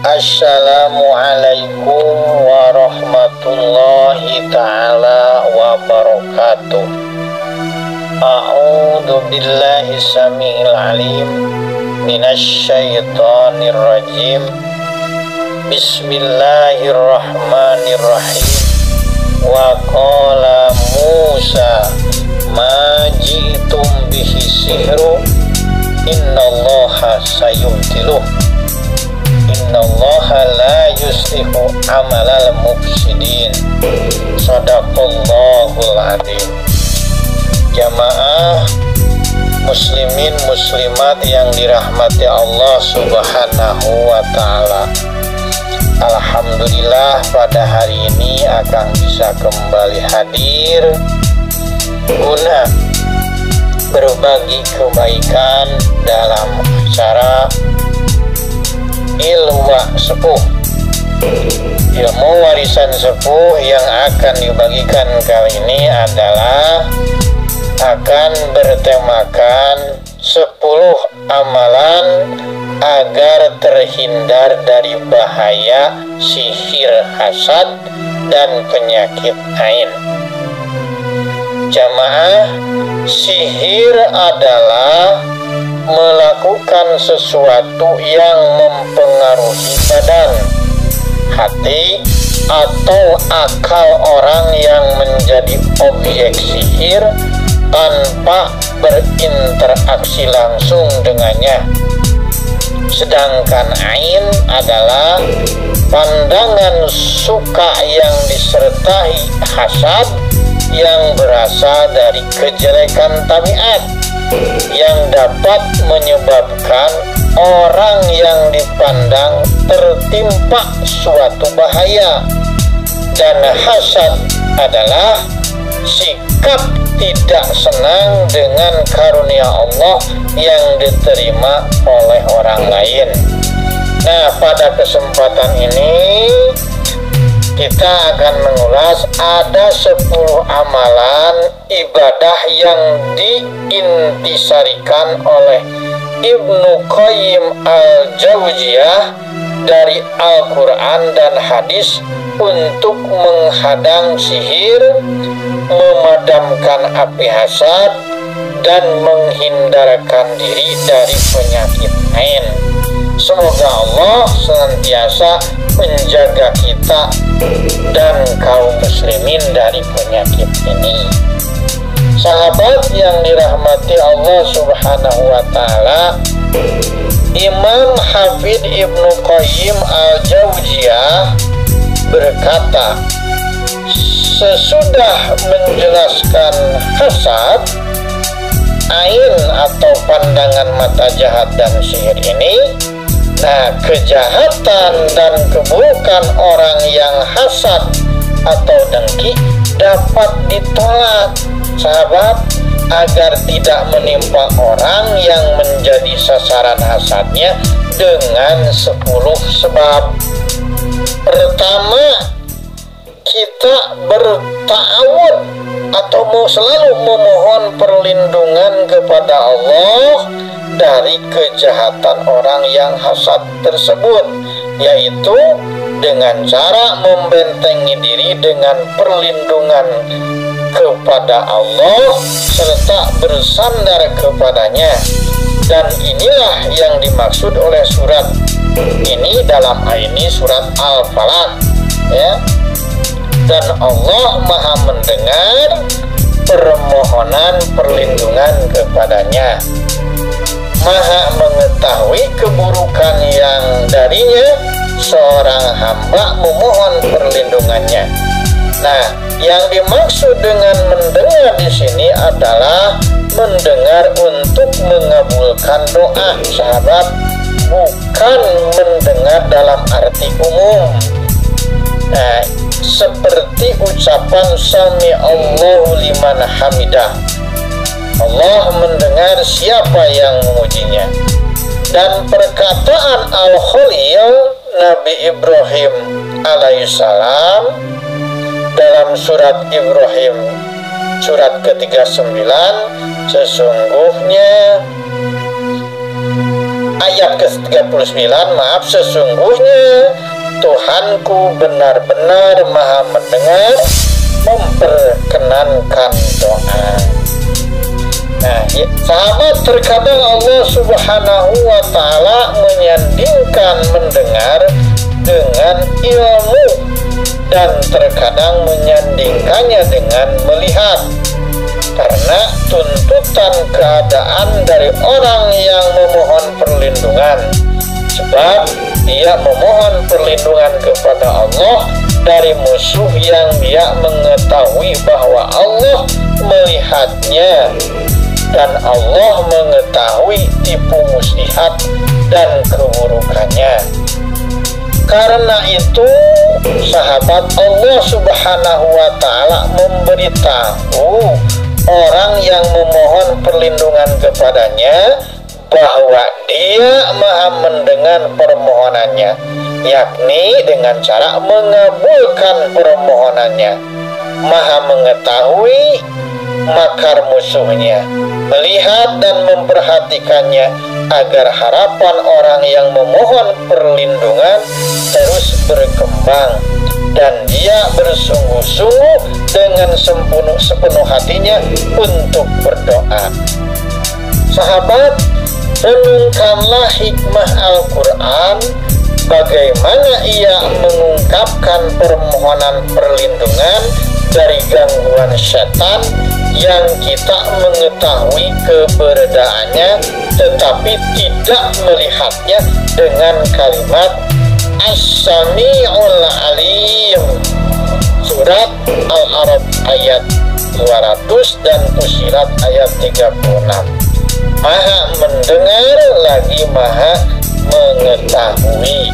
Assalamualaikum warahmatullahi ta'ala wabarakatuh. A'udzu billahi samiil alim minasyaitonir rajim. Bismillahirrahmanirrahim. Wa qala Musa ma ji'tum bihi sihru innallaha sayubtiluh. Innallaha la yuslihu amalal mufsidin. Shadaqallahul adzim. Jamaah muslimin muslimat yang dirahmati Allah Subhanahu wa ta'ala, alhamdulillah pada hari ini akan bisa kembali hadir guna berbagi kebaikan dalam acara Ilwa Sepuh, ilmu warisan sepuh. Yang akan dibagikan kali ini adalah akan bertemakan 10 amalan agar terhindar dari bahaya sihir hasad dan penyakit ain. Jamaah, sihir adalah melakukan sesuatu yang mempengaruhi badan, hati, atau akal orang yang menjadi objek sihir tanpa berinteraksi langsung dengannya. Sedangkan ain adalah pandangan suka yang disertai hasad yang berasal dari kejelekan tabiat yang dapat menyebabkan orang yang dipandang tertimpa suatu bahaya. Dan hasad adalah sikap tidak senang dengan karunia Allah yang diterima oleh orang lain. Nah, pada kesempatan ini kita akan mengulas ada 10 amalan ibadah yang diintisarikan oleh Ibnu Qayyim al-Jauziyah dari Al-Quran dan hadis untuk menghadang sihir, memadamkan api hasad, dan menghindarkan diri dari penyakit ain. Semoga Allah senantiasa menjaga kita dan kaum muslimin dari penyakit ini. Sahabat yang dirahmati Allah Subhanahu wa ta'ala, Imam Hafidz Ibnu Qayyim al-Jauziyah berkata, sesudah menjelaskan hasad, ain atau pandangan mata jahat dan sihir ini, nah, kejahatan dan keburukan orang yang hasad atau dengki dapat ditolak, sahabat, agar tidak menimpa orang yang menjadi sasaran hasadnya dengan 10 sebab. Pertama, kita berta'awud atau selalu memohon perlindungan kepada Allah dari kejahatan orang yang hasad tersebut, yaitu dengan cara membentengi diri dengan perlindungan kepada Allah serta bersandar kepadanya. Dan inilah yang dimaksud oleh surat ini, dalam ayat ini surat Al-Falaq, ya. Dan Allah Maha mendengar permohonan perlindungan kepadanya, Maha mengetahui keburukan yang darinya seorang hamba memohon perlindungannya. Nah, yang dimaksud dengan mendengar di sini adalah mendengar untuk mengabulkan doa, sahabat, bukan mendengar dalam arti umum. Nah, seperti ucapan sami Allahu liman hamidah, Allah mendengar siapa yang memujinya. Dan perkataan Al-Khalil Nabi Ibrahim alaihissalam dalam surat Ibrahim surat ke-39, sesungguhnya Ayat ke-39, maaf, sesungguhnya Tuhanku benar-benar maha mendengar, memperkenankan doa. Nah, sahabat, terkadang Allah Subhanahu wa ta'ala menyandingkan mendengar dengan ilmu, dan terkadang menyandingkannya dengan melihat, karena tuntutan keadaan dari orang yang memohon perlindungan. Sebab dia memohon perlindungan kepada Allah dari musuh yang dia mengetahui bahwa Allah melihatnya, dan Allah mengetahui tipu muslihat dan keburukannya. Karena itu, sahabat, Allah Subhanahu wa ta'ala memberitahu orang yang memohon perlindungan kepadanya bahwa dia maha mendengar permohonannya, yakni dengan cara mengabulkan permohonannya, maha mengetahui makar musuhnya, melihat dan memperhatikannya agar harapan orang yang memohon perlindungan terus berkembang, dan dia bersungguh-sungguh dengan sepenuh hatinya untuk berdoa. Sahabat, renungkanlah hikmah Al-Quran, bagaimana ia mengungkapkan permohonan perlindungan dari gangguan setan yang kita mengetahui keberadaannya tetapi tidak melihatnya, dengan kalimat As-Sami'ul Alim, surat Al-A'raf ayat 200 dan Fussilat ayat 36. Maha mendengar lagi maha mengetahui.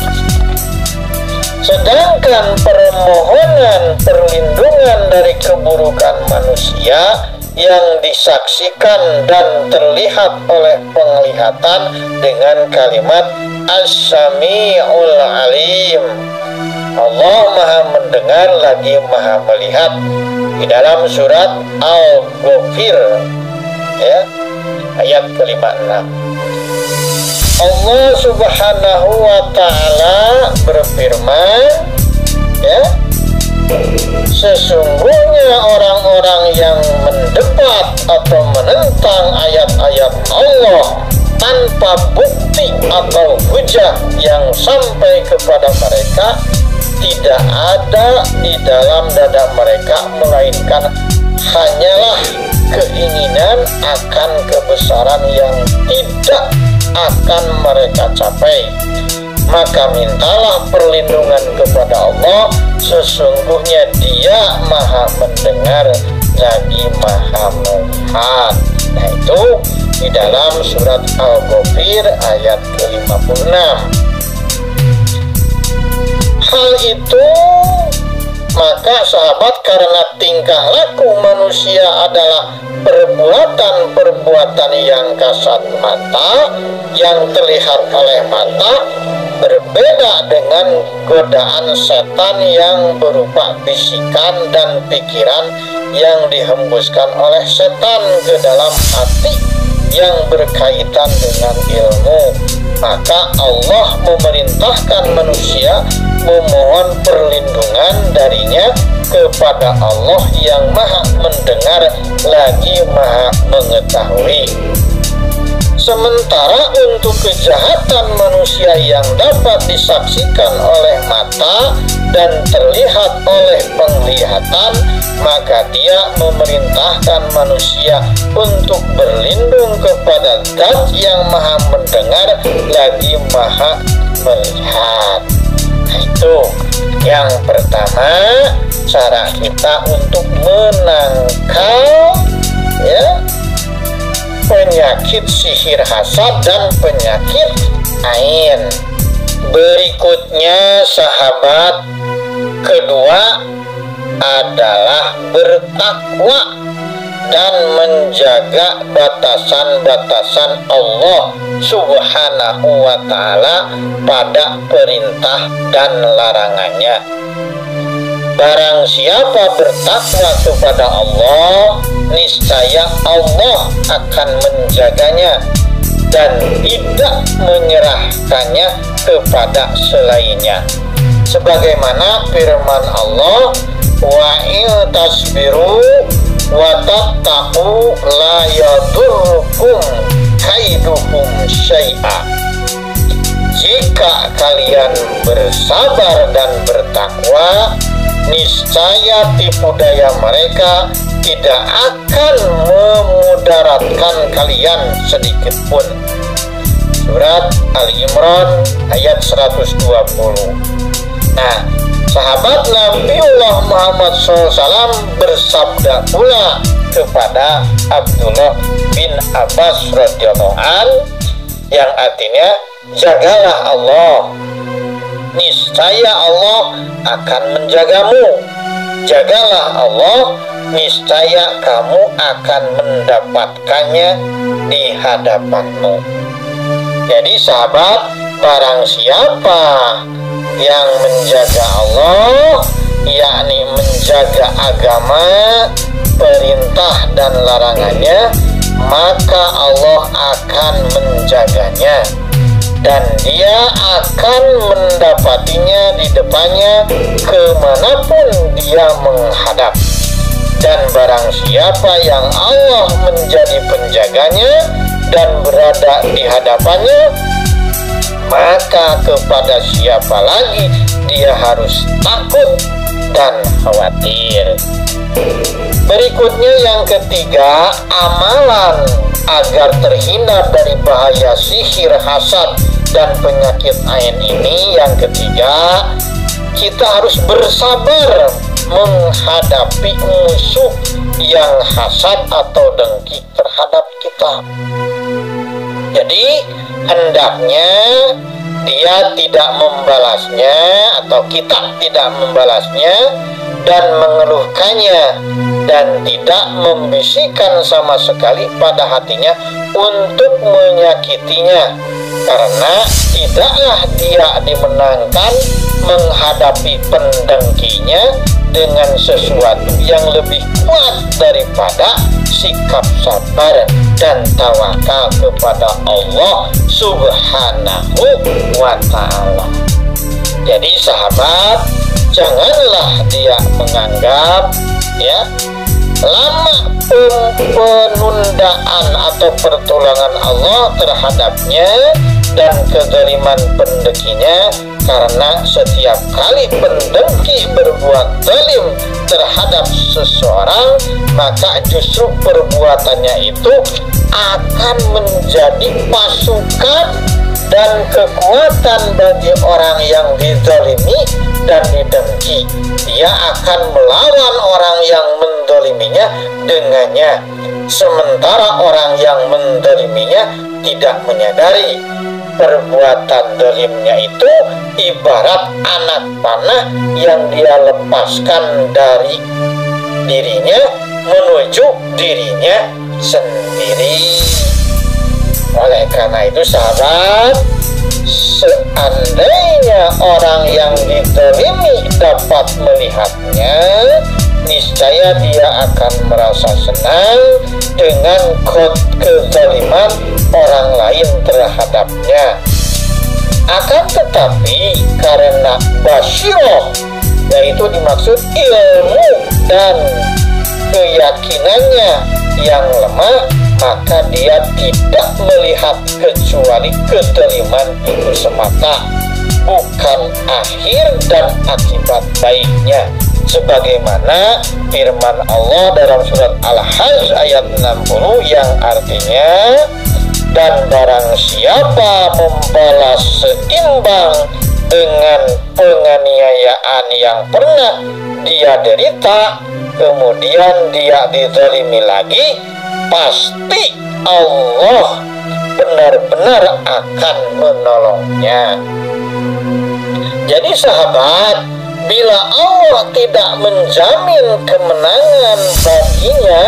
Sedangkan permohonan perlindungan dari keburukan manusia yang disaksikan dan terlihat oleh penglihatan dengan kalimat As-Sami'ul Alim, Allah maha mendengar lagi maha melihat, di dalam surat Al-Ghafir ya, ayat ke-56. Allah Subhanahu wa ta'ala berfirman, ya, sesungguhnya orang-orang yang mendebat atau menentang ayat-ayat Allah tanpa bukti atau hujah yang sampai kepada mereka, tidak ada di dalam dada mereka melainkan hanyalah keinginan akan kebesaran yang tidak akan mereka capai. Maka mintalah perlindungan kepada Allah, sesungguhnya Dia maha mendengar lagi maha melihat. Nah, itu di dalam surat Al-Ghafir ayat ke-56. Hal itu, maka sahabat, karena tingkah laku manusia adalah perbuatan-perbuatan yang kasat mata, yang terlihat oleh mata, berbeda dengan godaan setan yang berupa bisikan dan pikiran yang dihembuskan oleh setan ke dalam hati yang berkaitan dengan ilmu. Maka Allah memerintahkan manusia memohon perlindungan darinya kepada Allah yang maha mendengar lagi maha mengetahui. Sementara untuk kejahatan manusia yang dapat disaksikan oleh mata dan terlihat oleh penglihatan, maka Dia memerintahkan manusia untuk berlindung kepada Zat yang maha mendengar lagi maha melihat. Nah, itu yang pertama, cara kita untuk menangkal ya penyakit sihir hasad dan penyakit ain. Berikutnya sahabat, kedua adalah bertakwa dan menjaga batasan-batasan Allah Subhanahu wa ta'ala pada perintah dan larangannya. Barang siapa bertakwa kepada Allah, niscaya Allah akan menjaganya dan tidak menyerahkannya kepada selainnya. Sebagaimana firman Allah, wa in tasbiru wa tattaqu la yadurrukum kaiduhum syai'a. Jika kalian bersabar dan bertakwa, niscaya tipu daya mereka tidak akan memudaratkan kalian sedikit pun. Surat Al-Imran ayat 120. Nah, sahabat Nabiullah Muhammad SAW bersabda pula kepada Abdullah bin Abbas radhiyallahu an, yang artinya, jagalah Allah, niscaya Allah akan menjagamu. Jagalah Allah, niscaya kamu akan mendapatkannya di hadapanmu. Jadi sahabat, barang siapa yang menjaga Allah, yakni menjaga agama, perintah dan larangannya, maka Allah akan menjaganya dan dia akan mendapatinya di depannya kemanapun dia menghadap. Dan barang siapa yang Allah menjadi penjaganya dan berada di hadapannya, maka kepada siapa lagi dia harus takut dan khawatir. Berikutnya yang ketiga, amalan agar terhindar dari bahaya sihir, hasad, dan penyakit ain ini. Yang ketiga, kita harus bersabar menghadapi musuh yang hasad atau dengki terhadap kita. Jadi hendaknya dia tidak membalasnya atau kita tidak membalasnya dan mengeluhkannya, dan tidak membisikkan sama sekali pada hatinya untuk menyakitinya, karena tidaklah dia dimenangkan menghadapi pendengkinya dengan sesuatu yang lebih kuat daripada sikap sabar dan tawakal kepada Allah Subhanahu wa ta'ala. Jadi sahabat, janganlah dia menganggap lama penundaan atau pertolongan Allah terhadapnya dan kezaliman pendengkinya, karena setiap kali pendengki berbuat zalim terhadap seseorang, maka justru perbuatannya itu akan menjadi pasukan dan kekuatan bagi orang yang dizalimi dan didengki. Dia akan melawan orang yang mendoliminya dengannya, sementara orang yang mendoliminya tidak menyadari perbuatan dolimnya itu ibarat anak panah yang dia lepaskan dari dirinya menuju dirinya sendiri. Oleh karena itu sahabat, seandainya orang yang dizalimi dapat melihatnya, niscaya dia akan merasa senang dengan kezaliman orang lain terhadapnya. Akan tetapi karena basyiroh, yaitu dimaksud ilmu dan keyakinannya yang lemah, maka dia tidak melihat kecuali kezaliman itu semata, bukan akhir dan akibat baiknya. Sebagaimana firman Allah dalam surat Al-Hajj ayat 60 yang artinya, dan barang siapa membalas seimbang dengan penganiayaan yang pernah dia derita, kemudian dia dizalimi lagi, pasti Allah benar-benar akan menolongnya. Jadi sahabat, bila Allah tidak menjamin kemenangan baginya,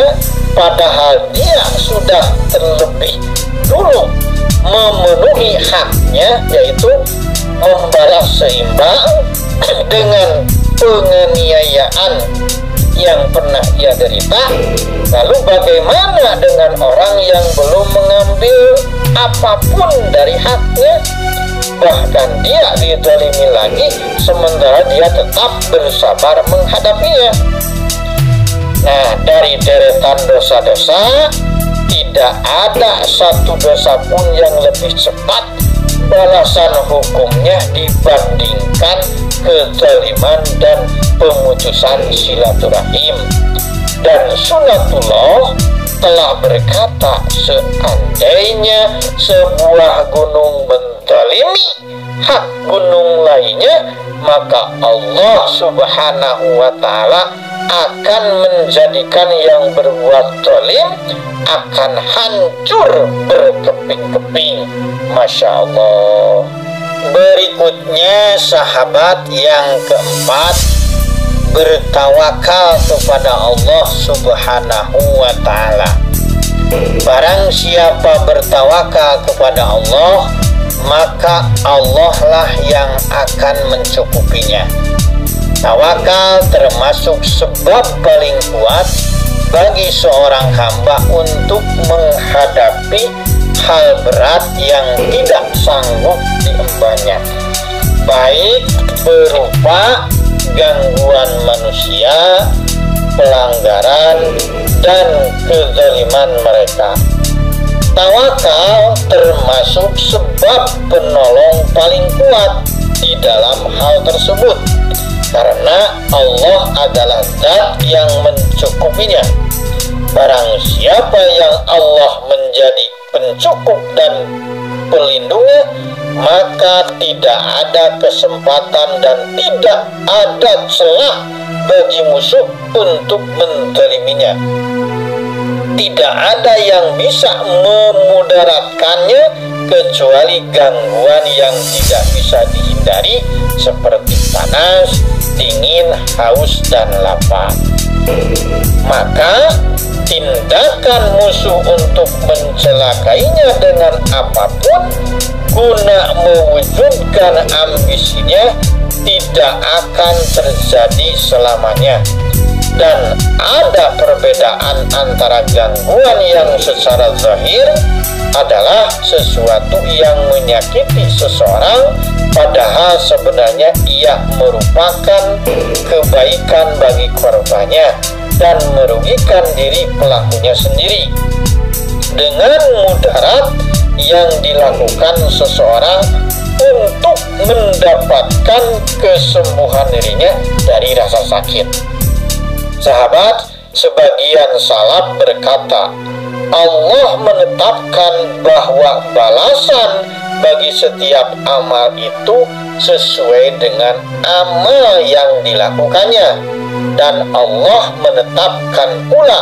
padahal dia sudah terlebih dulu memenuhi haknya, yaitu membalas seimbang dengan penganiayaan yang pernah ia derita. Lalu bagaimana dengan orang yang belum mengambil apapun dari haknya? Bahkan dia dizalimi lagi, sementara dia tetap bersabar menghadapinya. Nah, dari deretan dosa-dosa, tidak ada satu dosa pun yang lebih cepat balasan hukumnya dibandingkan kezaliman dan pemutusan silaturahim. Dan sunatullah telah berkata, seandainya sebuah gunung menzalimi hak gunung lainnya, maka Allah subhanahu wa ta'ala akan menjadikan yang berbuat zalim akan hancur berkeping-keping. Masya Allah. Berikutnya sahabat yang keempat, bertawakal kepada Allah subhanahu wa ta'ala. Barang siapa bertawakal kepada Allah, maka Allah lah yang akan mencukupinya. Tawakal termasuk sebab paling kuat bagi seorang hamba untuk menghadapi hal berat yang tidak sanggup diembannya, baik berupa gangguan manusia, pelanggaran, dan kezaliman mereka. Tawakal termasuk sebab penolong paling kuat di dalam hal tersebut, karena Allah adalah zat yang mencukupinya. Barang siapa yang Allah menjadi pencukup dan pelindungnya, maka tidak ada kesempatan dan tidak ada celah bagi musuh untuk menzaliminya. Tidak ada yang bisa memudaratkannya kecuali gangguan yang tidak bisa dihindari, seperti panas, dingin, haus, dan lapar. Maka tindakan musuh untuk mencelakainya dengan apapun guna mewujudkan ambisinya tidak akan terjadi selamanya. Dan ada perbedaan antara gangguan yang secara zahir adalah sesuatu yang menyakiti seseorang, padahal sebenarnya ia merupakan kebaikan bagi korbannya dan merugikan diri pelakunya sendiri. Dengan mudarat yang dilakukan seseorang untuk mendapatkan kesembuhan dirinya dari rasa sakit. Sahabat, sebagian salaf berkata, Allah menetapkan bahwa balasan bagi setiap amal itu sesuai dengan amal yang dilakukannya, dan Allah menetapkan pula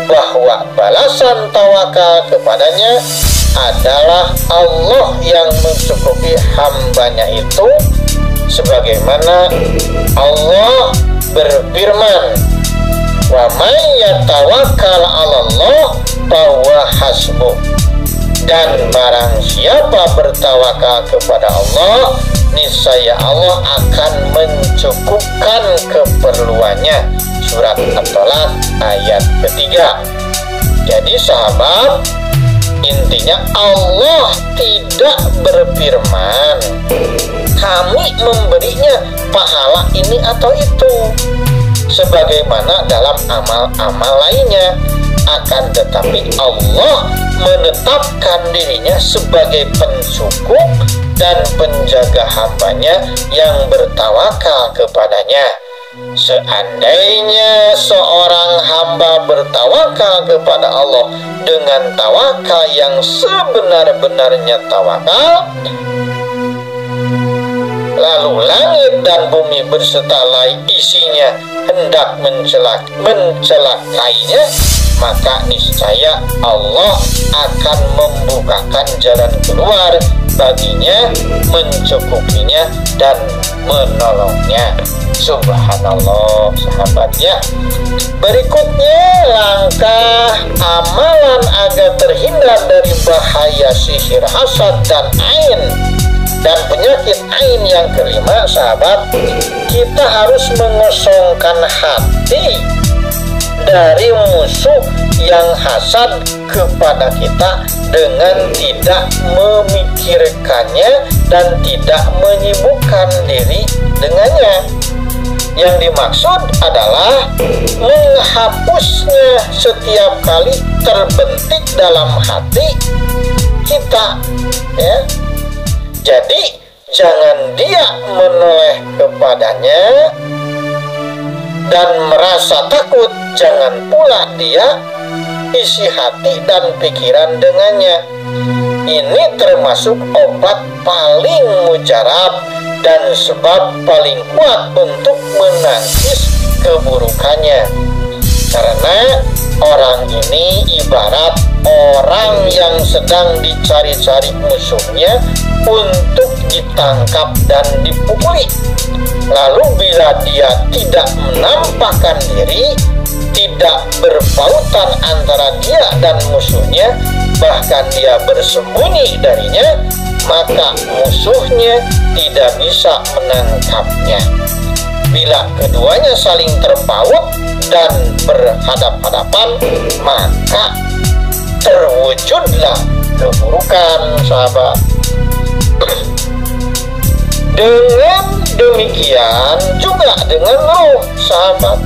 bahwa balasan tawakal kepadanya adalah Allah yang mencukupi hambanya itu, sebagaimana Allah berfirman, wa may yatawakkal 'alallah fahuwa hasbuh. Dan barang siapa bertawakal kepada Allah, niscaya Allah akan mencukupkan keperluannya. Surat At-Tolak ayat ketiga. Jadi sahabat, intinya Allah tidak berfirman kami memberinya pahala ini atau itu sebagaimana dalam amal-amal lainnya, akan tetapi Allah menetapkan dirinya sebagai pencukup dan penjaga hambanya yang bertawakal kepadanya. Seandainya seorang hamba bertawakal kepada Allah dengan tawakal yang sebenar-benarnya tawakal, lalu langit dan bumi berserta isinya hendak mencelakainya, maka niscaya Allah akan membukakan jalan keluar baginya, mencukupinya dan menolongnya. Subhanallah sahabatnya. Berikutnya, langkah amalan agar terhindar dari bahaya sihir, hasad, dan ain dan penyakit ain yang kelima, sahabat, kita harus mengosongkan hati dari musuh yang hasad kepada kita dengan tidak memikirkannya dan tidak menyibukkan diri dengannya. Yang dimaksud adalah menghapusnya setiap kali terbentik dalam hati kita, ya. Jadi jangan dia menoleh kepadanya dan merasa takut, jangan pula dia isi hati dan pikiran dengannya. Ini termasuk obat paling mujarab dan sebab paling kuat untuk menangkis keburukannya. Karena orang ini ibarat orang yang sedang dicari-cari musuhnya untuk ditangkap dan dipukuli. Lalu bila dia tidak menampakkan diri, tidak berpautan antara dia dan musuhnya, bahkan dia bersembunyi darinya, maka musuhnya tidak bisa menangkapnya. Bila keduanya saling terpaut dan berhadap-hadapan, maka terwujudlah keburukan, sahabat. Dengan demikian juga dengan ruh, sahabat.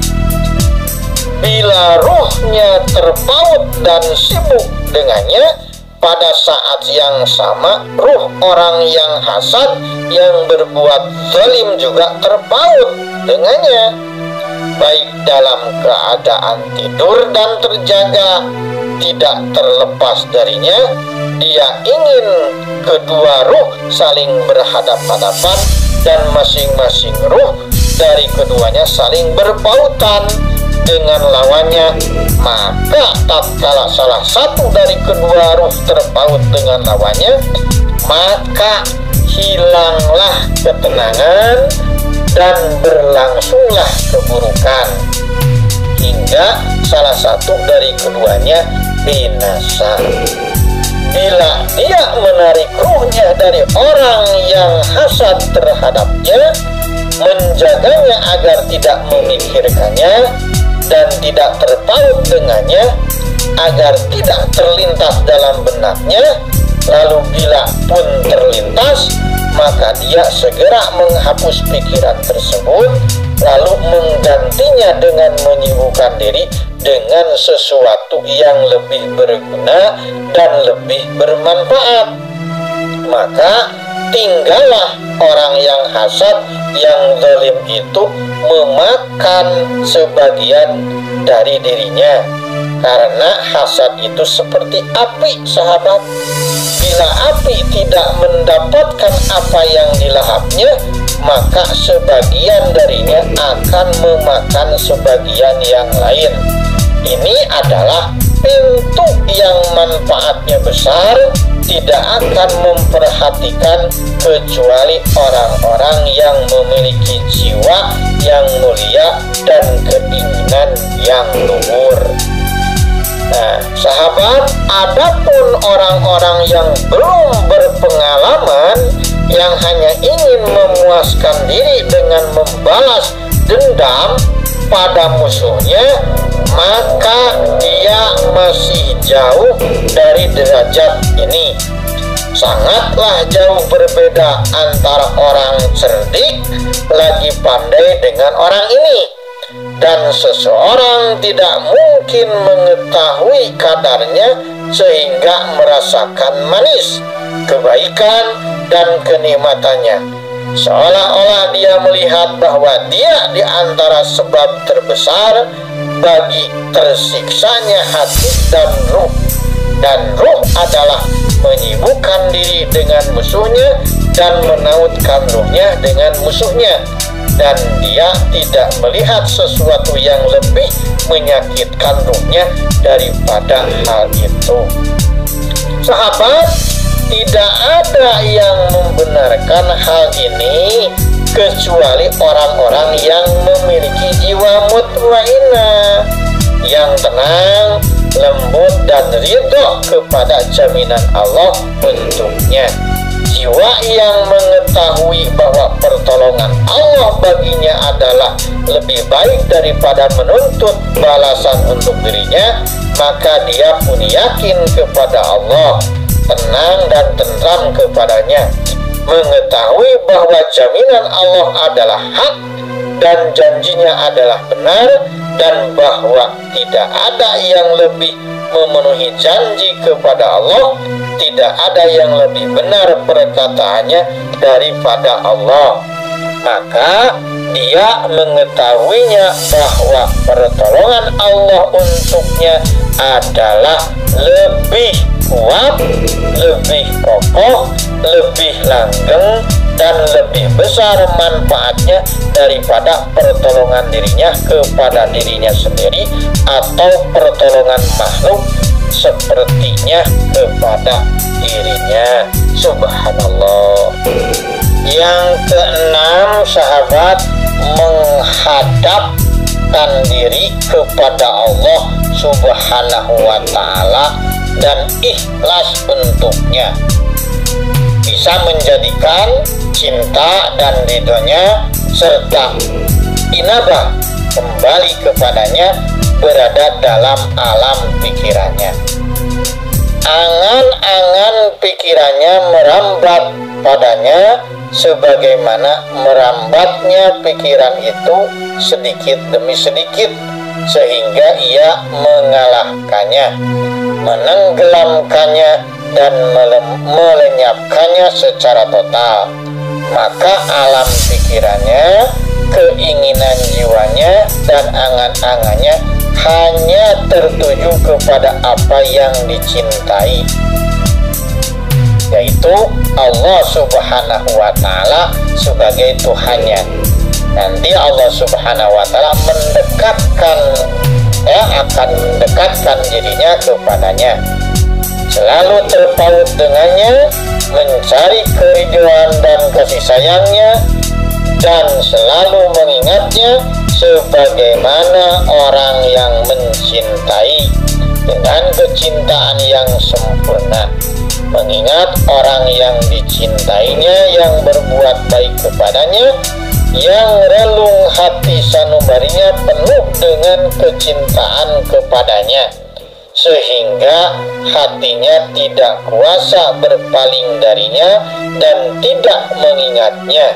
Bila ruhnya terpaut dan sibuk dengannya, pada saat yang sama ruh orang yang hasad, yang berbuat zalim juga terpaut dengannya, baik dalam keadaan tidur dan terjaga, tidak terlepas darinya. Dia ingin kedua ruh saling berhadap-hadapan dan masing-masing ruh dari keduanya saling berpautan dengan lawannya. Maka tatkala salah satu dari kedua ruh terpaut dengan lawannya, maka hilanglah ketenangan dan berlangsunglah keburukan hingga salah satu dari keduanya binasa. Bila dia menarik ruhnya dari orang yang hasad terhadapnya, menjaganya agar tidak memikirkannya dan tidak terpaut dengannya, agar tidak terlintas dalam benaknya, lalu bila pun terlintas, maka dia segera menghapus pikiran tersebut, lalu menggantinya dengan menyibukkan diri dengan sesuatu yang lebih berguna dan lebih bermanfaat. Maka tinggallah orang yang hasad, yang zalim itu memakan sebagian dari dirinya. Karena hasad itu seperti api, sahabat. Bila api tidak mendapatkan apa yang dilahapnya, maka sebagian darinya akan memakan sebagian yang lain. Ini adalah pintu yang manfaatnya besar, tidak akan memperhatikan kecuali orang-orang yang memiliki jiwa yang mulia dan keinginan yang luhur. Nah, sahabat, adapun orang-orang yang belum berpengalaman, yang hanya ingin memuaskan diri dengan membalas dendam pada musuhnya, maka dia masih jauh dari derajat ini. Sangatlah jauh berbeda antara orang cerdik lagi pandai dengan orang ini. Dan seseorang tidak mungkin mengetahui kadarnya sehingga merasakan manis kebaikan dan kenikmatannya, seolah-olah dia melihat bahwa dia di antara sebab terbesar bagi tersiksanya hati dan ruh. Dan ruh adalah menyibukkan diri dengan musuhnya dan menautkan ruhnya dengan musuhnya. Dan dia tidak melihat sesuatu yang lebih menyakitkan ruhnya daripada hal itu. Sahabat, tidak ada yang membenarkan hal ini kecuali orang-orang yang memiliki jiwa mutmainnah, yang tenang, lembut dan ridho kepada jaminan Allah untuknya. jiwa yang mengetahui bahwa pertolongan Allah baginya adalah lebih baik daripada menuntut balasan untuk dirinya, maka dia pun yakin kepada Allah, tenang dan tentram kepadanya, mengetahui bahwa jaminan Allah adalah hak dan janjinya adalah benar, dan bahwa tidak ada yang lebih memenuhi janji kepada Allah, tidak ada yang lebih benar perkataannya daripada Allah. Maka dia mengetahuinya bahwa pertolongan Allah untuknya adalah lebih kuat, lebih kokoh, lebih langgeng, dan lebih besar manfaatnya daripada pertolongan dirinya kepada dirinya sendiri atau pertolongan makhluk sepertinya kepada dirinya. Subhanallah. Yang keenam, sahabat, menghadapkan diri kepada Allah Subhanahu wa ta'ala dan ikhlas untuknya bisa menjadikan cinta dan ridhonya serta inabah kembali kepadanya berada dalam alam pikirannya. Angan-angan pikirannya merambat padanya sebagaimana merambatnya pikiran itu sedikit demi sedikit, sehingga ia mengalahkannya, menenggelamkannya, dan melenyapkannya secara total. Maka alam pikirannya, keinginan jiwanya, dan angan-angannya hanya tertuju kepada apa yang dicintai, yaitu Allah Subhanahu wa ta'ala sebagai Tuhannya. Nanti Allah Subhanahu wa ta'ala akan mendekatkan dirinya kepadanya, selalu terpaut dengannya, mencari keridhaan dan kasih sayangnya, dan selalu mengingatnya sebagaimana orang yang mencintai dengan kecintaan yang sempurna. Mengingat orang yang dicintainya, yang berbuat baik kepadanya, yang relung hati sanubarinya penuh dengan kecintaan kepadanya, sehingga hatinya tidak kuasa berpaling darinya dan tidak mengingatnya.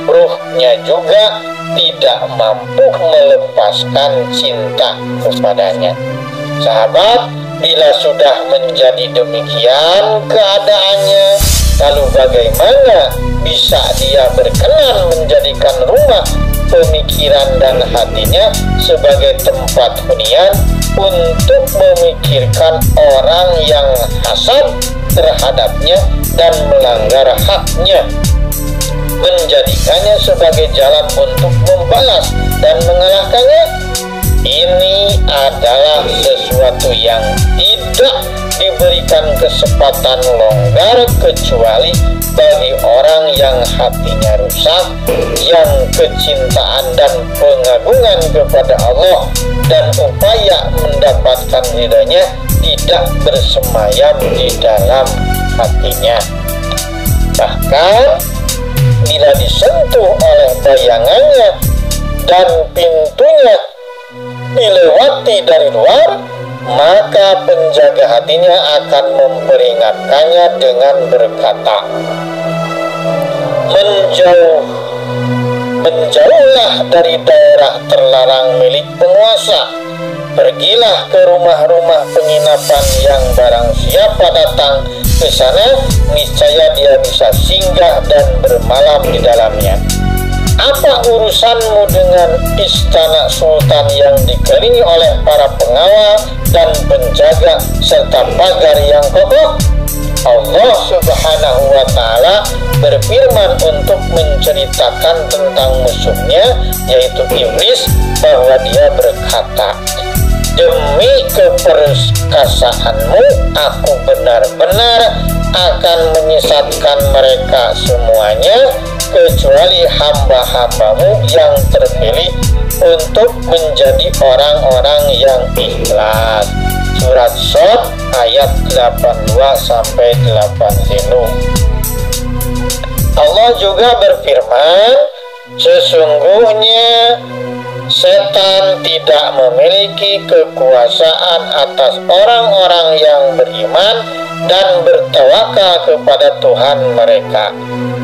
Ruhnya juga tidak mampu melepaskan cinta kepadanya. Sahabat, bila sudah menjadi demikian keadaannya, lalu bagaimana bisa dia berkenan menjadikan rumah pemikiran dan hatinya sebagai tempat hunian untuk memikirkan orang yang hasad terhadapnya dan melanggar haknya, menjadikannya sebagai jalan untuk membalas dan mengalahkannya? Ini adalah sesuatu yang tidak diberikan kesempatan longgar kecuali bagi orang yang hatinya rusak, yang kecintaan dan pengagungan kepada Allah dan upaya mendapatkan ridhanya tidak bersemayam di dalam hatinya. Bahkan bila disentuh oleh bayangannya dan pintunya dilewati dari luar, maka penjaga hatinya akan memperingatkannya dengan berkata, menjauhlah dari daerah terlarang milik penguasa, pergilah ke rumah-rumah penginapan yang barang siapa datang ke sana, niscaya dia bisa singgah dan bermalam di dalamnya. Apa urusanmu dengan istana sultan yang dikelilingi oleh para pengawal dan penjaga serta pagar yang kokoh? Allah Subhanahu wa ta'ala berfirman untuk menceritakan tentang musuhnya, yaitu iblis, bahwa dia berkata, demi keperkasaanmu aku benar-benar akan menyesatkan mereka semuanya, kecuali hamba-hambamu yang terpilih untuk menjadi orang-orang yang ikhlas. Surat Shad ayat 82-80. Allah juga berfirman, sesungguhnya setan tidak memiliki kekuasaan atas orang-orang yang beriman dan bertawakal kepada Tuhan mereka.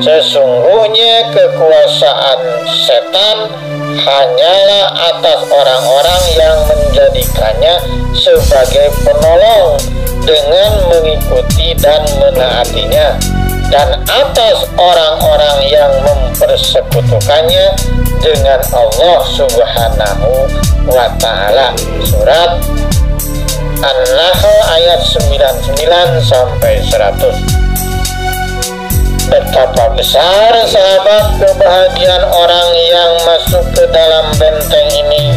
Sesungguhnya kekuasaan setan hanyalah atas orang-orang yang menjadikannya sebagai penolong dengan mengikuti dan menaatinya, dan atas orang-orang yang mempersekutukannya dengan Allah Subhanahu wa Ta'ala. Surat An-Nahl ayat 99 sampai 100. Betapa besar sahabat kebahagiaan orang yang masuk ke dalam benteng ini.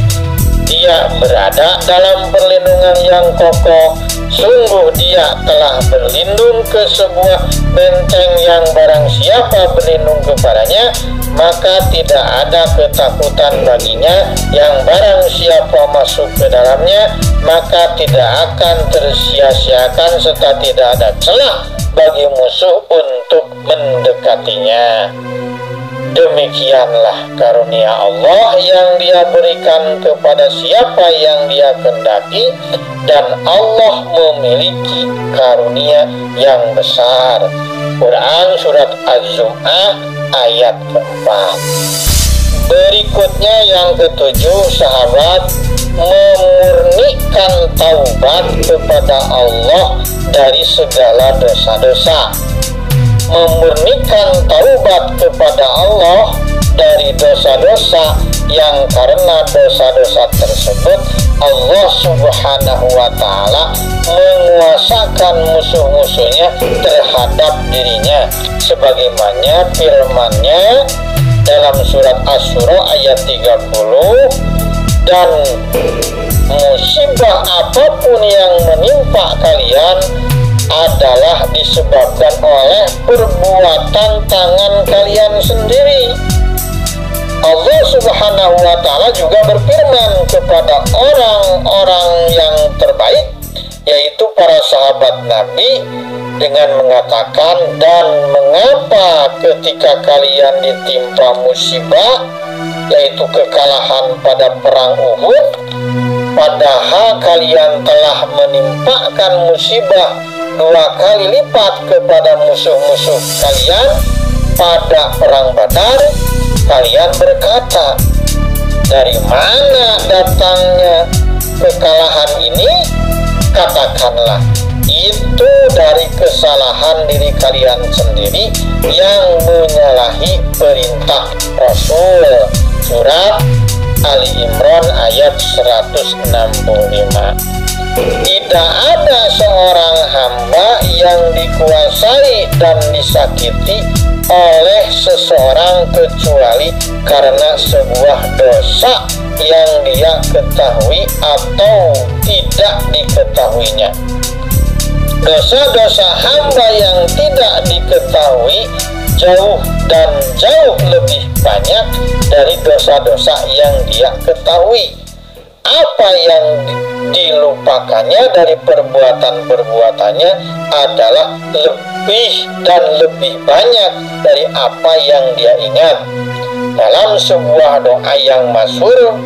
Dia berada dalam perlindungan yang kokoh. Sungguh dia telah berlindung ke sebuah benteng yang barang siapa berlindung kepadanya, maka tidak ada ketakutan baginya. Yang barang siapa masuk ke dalamnya, maka tidak akan tersia-siakan serta tidak ada celah bagi musuh untuk mendekatinya. Demikianlah karunia Allah yang Dia berikan kepada siapa yang Dia kehendaki, dan Allah memiliki karunia yang besar. Quran surat Az-Zum'ah ayat keempat. Berikutnya yang ketujuh, sahabat, memurnikan taubat kepada Allah dari segala dosa-dosa. Memurnikan taubat kepada Allah dari dosa-dosa yang karena dosa-dosa tersebut Allah Subhanahu wa Ta'ala menguasakan musuh-musuhnya terhadap dirinya, sebagaimana firman-Nya dalam surat Asy-Syura ayat 30, dan musibah apapun yang menimpa kalian adalah disebabkan oleh perbuatan tangan kalian sendiri. Allah Subhanahu wa Ta'ala juga berfirman kepada orang-orang yang terbaik, yaitu para sahabat Nabi, dengan mengatakan, dan mengapa ketika kalian ditimpa musibah, yaitu kekalahan pada perang Uhud, padahal kalian telah menimpakan musibah 2 kali lipat kepada musuh-musuh kalian pada perang Badar, kalian berkata, dari mana datangnya kekalahan ini? Katakanlah, itu dari kesalahan diri kalian sendiri yang menyalahi perintah Rasul. Surat Ali Imran ayat 165. Tidak ada seorang hamba yang dikuasai dan disakiti oleh seseorang kecuali karena sebuah dosa yang dia ketahui atau tidak diketahuinya. Dosa-dosa hamba yang tidak diketahui jauh dan jauh lebih banyak dari dosa-dosa yang dia ketahui. Apa yang dilupakannya dari perbuatan-perbuatannya adalah lebih dan lebih banyak dari apa yang dia ingat. Dalam sebuah doa yang masyhur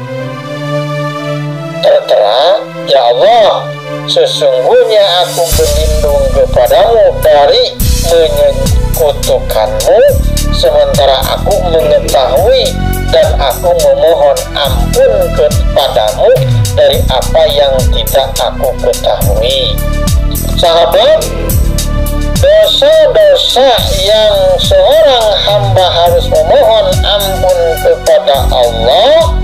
tertera, ya Allah, sesungguhnya aku berlindung kepadamu dari menyekutukanmu, sementara aku mengetahui, dan aku memohon ampun kepadamu dari apa yang tidak aku ketahui. Sahabat, dosa-dosa yang seorang hamba harus memohon ampun kepada Allah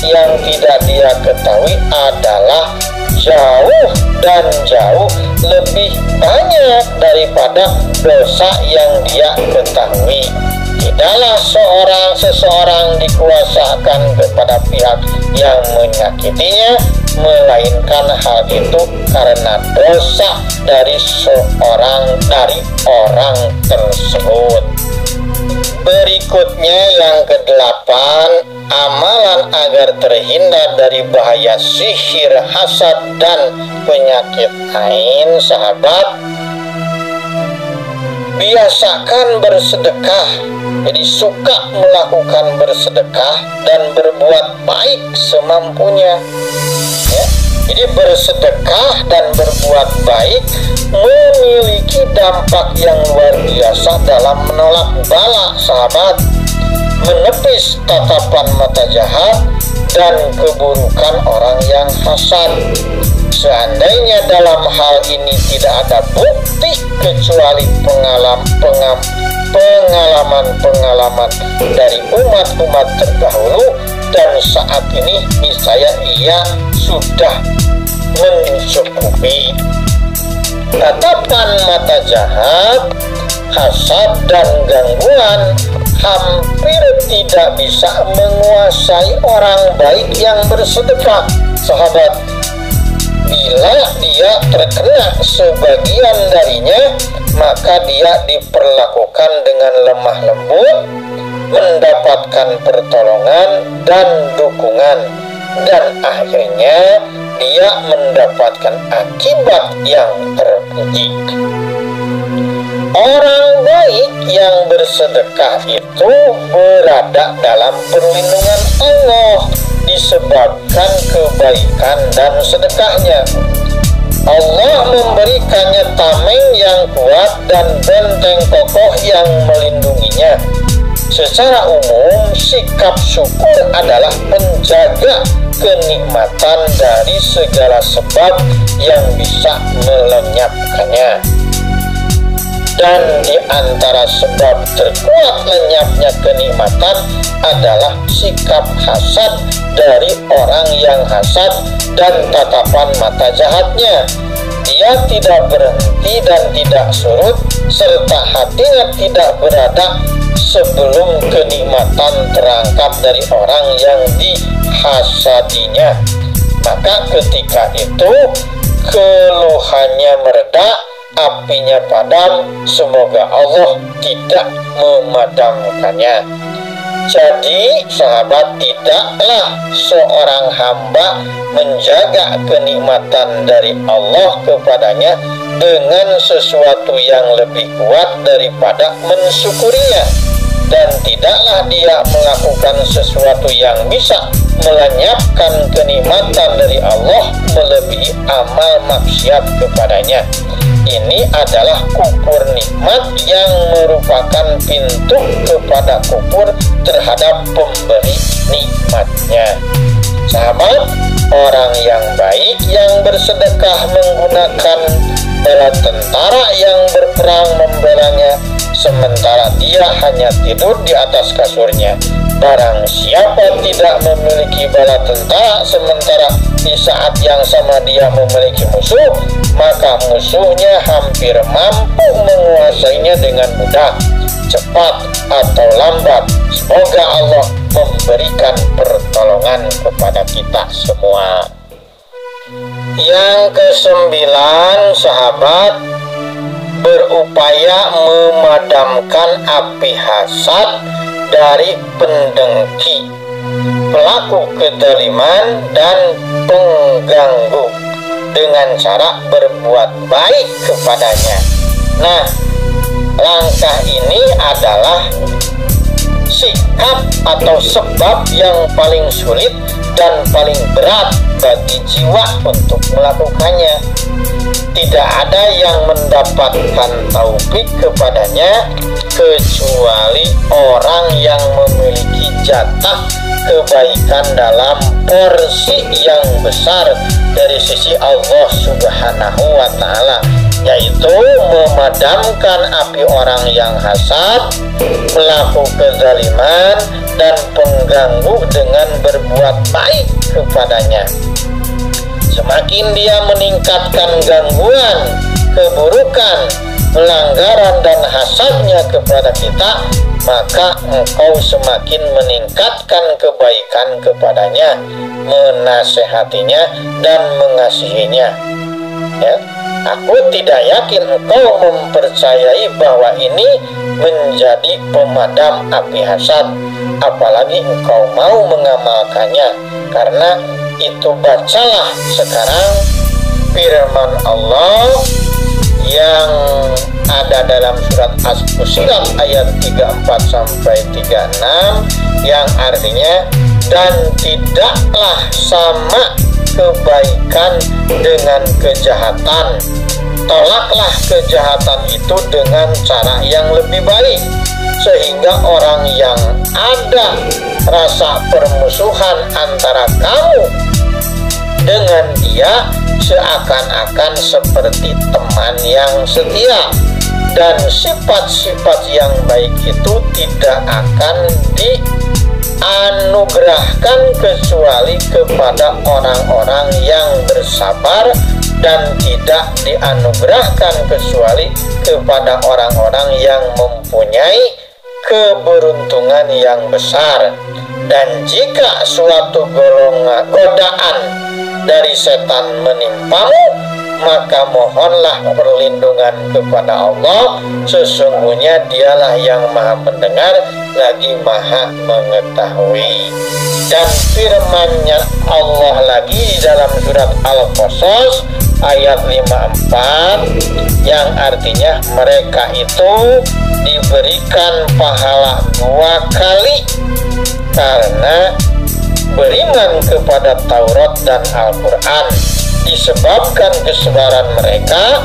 yang tidak dia ketahui adalah jauh dan jauh lebih banyak daripada dosa yang dia ketahui. Tidaklah seseorang dikuasakan kepada pihak yang menyakitinya, melainkan hal itu karena dosa dari orang tersebut. Berikutnya yang ke-8, amalan agar terhindar dari bahaya sihir, hasad, dan penyakit ain. Sahabat, Biasakan bersedekah. Jadi suka melakukan bersedekah dan berbuat baik semampunya. Ya. Jadi bersedekah dan berbuat baik memiliki dampak yang luar biasa dalam menolak bala, sahabat, menepis tatapan mata jahat dan keburukan orang yang hasad. Seandainya dalam hal ini tidak ada bukti kecuali pengalaman dari umat-umat terdahulu, dan saat ini niscaya ia sudah mencukupi. Tatapan mata jahat, hasad, dan gangguan hampir tidak bisa menguasai orang baik yang bersedekah, sahabat. Bila dia terkena sebagian darinya, maka dia diperlakukan dengan lemah lembut, mendapatkan pertolongan dan dukungan, dan akhirnya dia mendapatkan akibat yang terpuji. Orang baik yang bersedekah itu berada dalam perlindungan Allah disebabkan kebaikan dan sedekahnya. Allah memberikannya tameng yang kuat dan benteng kokoh yang melindunginya. Secara umum, sikap syukur adalah menjaga kenikmatan dari segala sebab yang bisa melenyapkannya. Dan di antara sebab terkuat lenyapnya kenikmatan adalah sikap hasad dari orang yang hasad dan tatapan mata jahatnya. Dia tidak berhenti dan tidak surut, serta hatinya tidak berada sebelum kenikmatan terangkat dari orang yang dihasadinya. Maka ketika itu keluhannya mereda, apinya padam. Semoga Allah tidak memadamkannya. Jadi sahabat, tidaklah seorang hamba menjaga kenikmatan dari Allah kepadanya dengan sesuatu yang lebih kuat daripada mensyukurinya, dan tidaklah dia melakukan sesuatu yang bisa melenyapkan kenikmatan dari Allah melebihi amal maksiat kepadanya. Ini adalah kufur nikmat yang merupakan pintu kepada kufur terhadap pemberi nikmatnya. Sahabat, orang yang baik yang bersedekah menggunakan bala tentara yang berperang membelanya, sementara dia hanya tidur di atas kasurnya. Barang siapa tidak memiliki bala tentara sementara di saat yang sama dia memiliki musuh, maka musuhnya hampir mampu menguasainya dengan mudah, cepat atau lambat. Semoga Allah memberikan pertolongan kepada kita semua. Yang kesembilan, sahabat, berupaya memadamkan api hasad dari pendengki, pelaku kezaliman, dan pengganggu dengan cara berbuat baik kepadanya. Nah, langkah ini adalah sikap atau sebab yang paling sulit dan paling berat bagi jiwa untuk melakukannya. Tidak ada yang mendapatkan taufik kepadanya kecuali orang yang memiliki jatah kebaikan dalam porsi yang besar dari sisi Allah Subhanahu wa Ta'ala, yaitu memadamkan api orang yang hasad, pelaku kezaliman, dan pengganggu dengan berbuat baik kepadanya. Semakin dia meningkatkan gangguan, keburukan, pelanggaran, dan hasadnya kepada kita, maka engkau semakin meningkatkan kebaikan kepadanya, menasehatinya, dan mengasihinya. Ya, aku tidak yakin engkau mempercayai bahwa ini menjadi pemadam api hasad, apalagi engkau mau mengamalkannya. Karena itu, bacalah sekarang firman Allah yang ada dalam surat As-Fussilat ayat 34-36 yang artinya, dan tidaklah sama kebaikan dengan kejahatan. Tolaklah kejahatan itu dengan cara yang lebih baik, sehingga orang yang ada rasa permusuhan antara kamu dengan dia seakan-akan seperti teman yang setia, dan sifat-sifat yang baik itu tidak akan dianugerahkan kecuali kepada orang-orang yang bersabar, dan tidak dianugerahkan kecuali kepada orang-orang yang mempunyai keberuntungan yang besar. Dan jika suatu godaan dari setan menimpamu, maka mohonlah perlindungan kepada Allah. Sesungguhnya dialah yang maha mendengar lagi maha mengetahui. Dan firman-Nya Allah lagi dalam surat Al-Qasas ayat 54 yang artinya, mereka itu diberikan pahala 2 kali karena beriman kepada Taurat dan Al-Quran, disebabkan kesabaran mereka,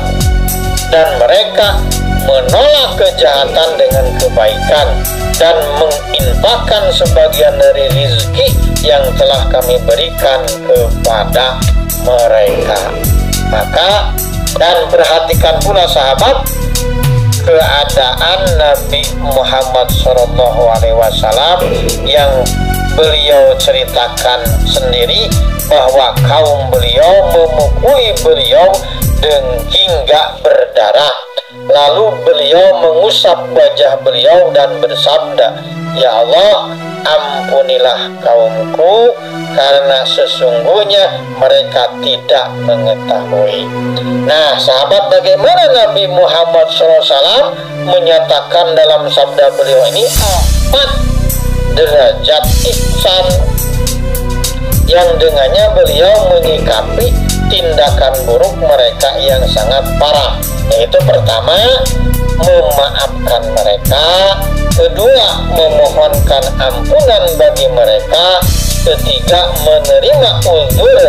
dan mereka menolak kejahatan dengan kebaikan dan menginfakkan sebagian dari rezeki yang telah kami berikan kepada mereka. Maka, dan perhatikan pula sahabat, keadaan Nabi Muhammad SAW yang beliau ceritakan sendiri, bahwa kaum beliau memukuli beliau hingga berdarah. Lalu beliau mengusap wajah beliau dan bersabda, "Ya Allah, ampunilah kaumku, karena sesungguhnya mereka tidak mengetahui." Nah sahabat, bagaimana Nabi Muhammad SAW menyatakan dalam sabda beliau ini 4 derajat ihsan yang dengannya beliau menyikapi tindakan buruk mereka yang sangat parah, yaitu pertama, memaafkan mereka, kedua, memohonkan ampunan bagi mereka, ketiga, menerima uzur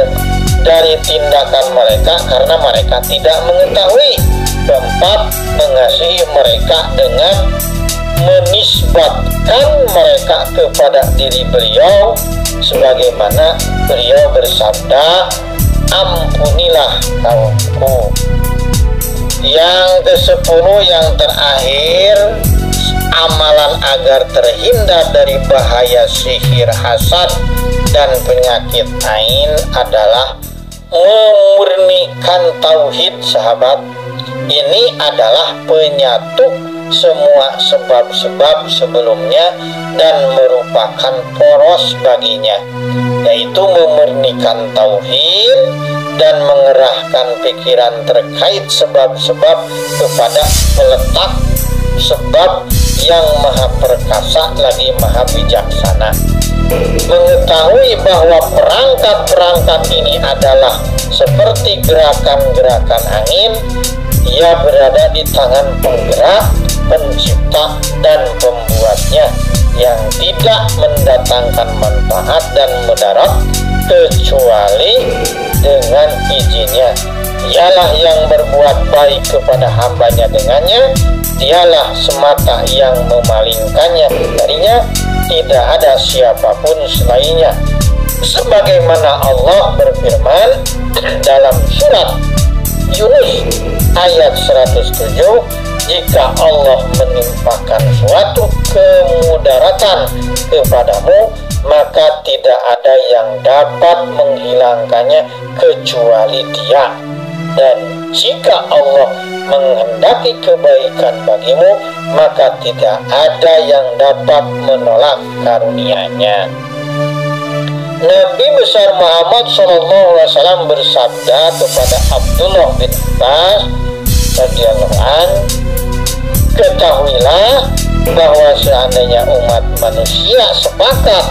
dari tindakan mereka karena mereka tidak mengetahui, keempat, mengasihi mereka dengan menisbatkan mereka kepada diri beliau, sebagaimana beliau bersabda, "Ampunilah kaumku." Yang ke-10 yang terakhir, amalan agar terhindar dari bahaya sihir hasad dan penyakit ain adalah memurnikan tauhid sahabat. Ini adalah penyatu semua sebab-sebab sebelumnya dan merupakan poros baginya, yaitu memurnikan tauhid dan mengerahkan pikiran terkait sebab-sebab kepada meletak sebab yang maha perkasa lagi maha bijaksana. Mengetahui bahwa perangkat-perangkat ini adalah seperti gerakan-gerakan angin, ia berada di tangan penggerak, pencipta, dan pembuatnya, yang tidak mendatangkan manfaat dan mudarat kecuali dengan izinnya. Dialah yang berbuat baik kepada hambanya dengannya, dialah semata yang memalingkannya darinya, tidak ada siapapun selainnya. Sebagaimana Allah berfirman dalam surat Yunus ayat 107, "Jika Allah menimpakan suatu kemudaratan kepadamu, maka tidak ada yang dapat menghilangkannya kecuali Dia. Dan jika Allah menghendaki kebaikan bagimu, maka tidak ada yang dapat menolak karunia-Nya." Nabi besar Muhammad SAW bersabda kepada Abdullah bin Abbas radhiyallahu anhu, "Ketahuilah bahwa seandainya umat manusia sepakat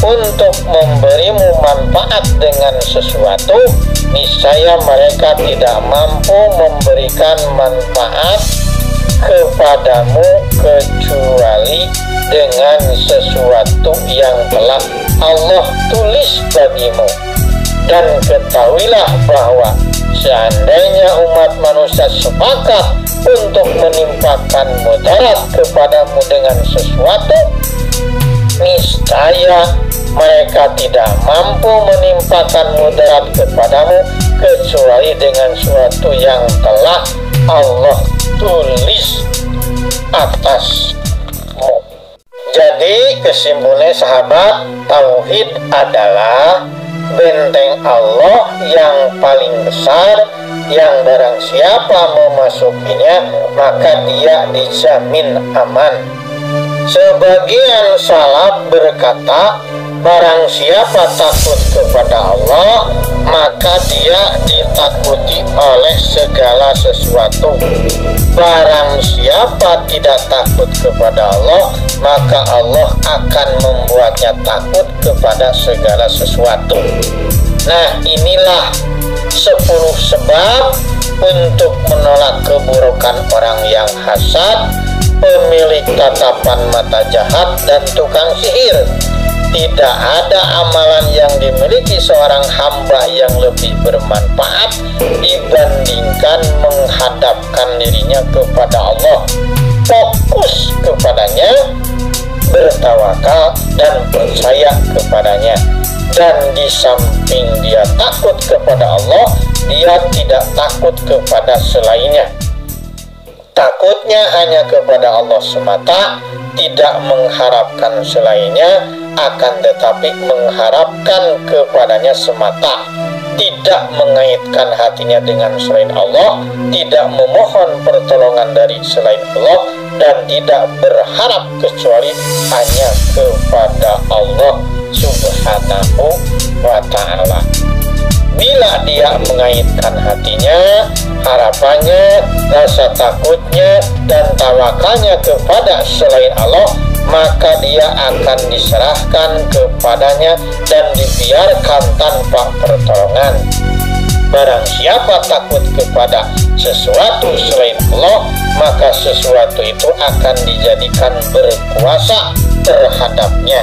untuk memberimu manfaat dengan sesuatu, niscaya mereka tidak mampu memberikan manfaat kepadamu kecuali dengan sesuatu yang telah Allah tulis bagimu. Dan ketahuilah bahwa seandainya umat manusia sepakat untuk menimpakan mudarat kepadamu dengan sesuatu, niscaya mereka tidak mampu menimpakan mudarat kepadamu kecuali dengan sesuatu yang telah Allah tulis atasmu. Jadi kesimpulannya sahabat, tauhid adalah benteng Allah yang paling besar, yang barang siapa memasukinya maka dia dijamin aman. Sebagian salaf berkata, barang siapa takut kepada Allah maka dia ditakuti oleh segala sesuatu. Barang siapa tidak takut kepada Allah maka Allah akan membuatnya takut kepada segala sesuatu. Nah, inilah 10 sebab untuk menolak keburukan orang yang hasad, pemilik tatapan mata jahat, dan tukang sihir. Tidak ada amalan yang dimiliki seorang hamba yang lebih bermanfaat dibandingkan menghadapkan dirinya kepada Allah, fokus kepadanya, bertawakal dan percaya kepadanya. Dan di samping dia takut kepada Allah, dia tidak takut kepada selainnya. Takutnya hanya kepada Allah semata, tidak mengharapkan selainnya, akan tetapi mengharapkan kepadanya semata, tidak mengaitkan hatinya dengan selain Allah, tidak memohon pertolongan dari selain Allah, dan tidak berharap kecuali hanya kepada Allah Subhanahu wa ta'ala. Bila dia mengaitkan hatinya, harapannya, rasa takutnya, dan tawakalnya kepada selain Allah, maka dia akan diserahkan kepadanya dan dibiarkan tanpa pertolongan. Barang siapa takut kepada sesuatu selain Allah, maka sesuatu itu akan dijadikan berkuasa terhadapnya.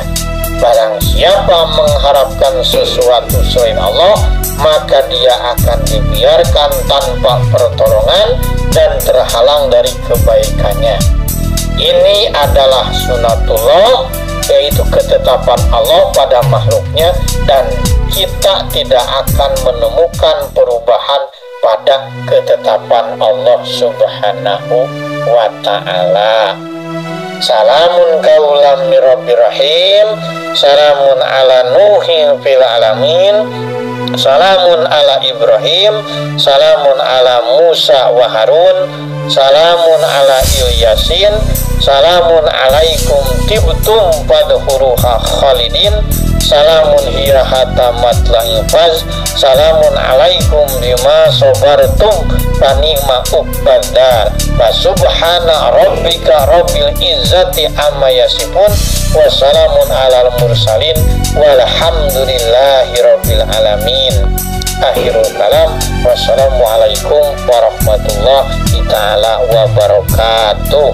Barang siapa mengharapkan sesuatu selain Allah, maka dia akan dibiarkan tanpa pertolongan dan terhalang dari kebaikannya. Ini adalah sunatullah, yaitu ketetapan Allah pada makhluknya, dan kita tidak akan menemukan perubahan pada ketetapan Allah Subhanahu wa ta'ala. Salamun qaulam mir rabbir rahim. Salamun ala Nuhin fil alamin. Salamun ala Ibrahim. Salamun ala Musa wa Harun. Salamun ala Ilyasin. Salamun alaikum tibtum fadkhuruha khalidin. Salamun hiya hatta matla'il fajr. Salamun alaikum bima sabartum fa ni'ma uqbadar. Fa subhana rabbika rabbil izzati amma yasifun. Wa salamun alal mursalin walhamdulillahi rabbil alamin. Akhirul kalam. Wassalamualaikum warahmatullahi ta'ala wabarakatuh.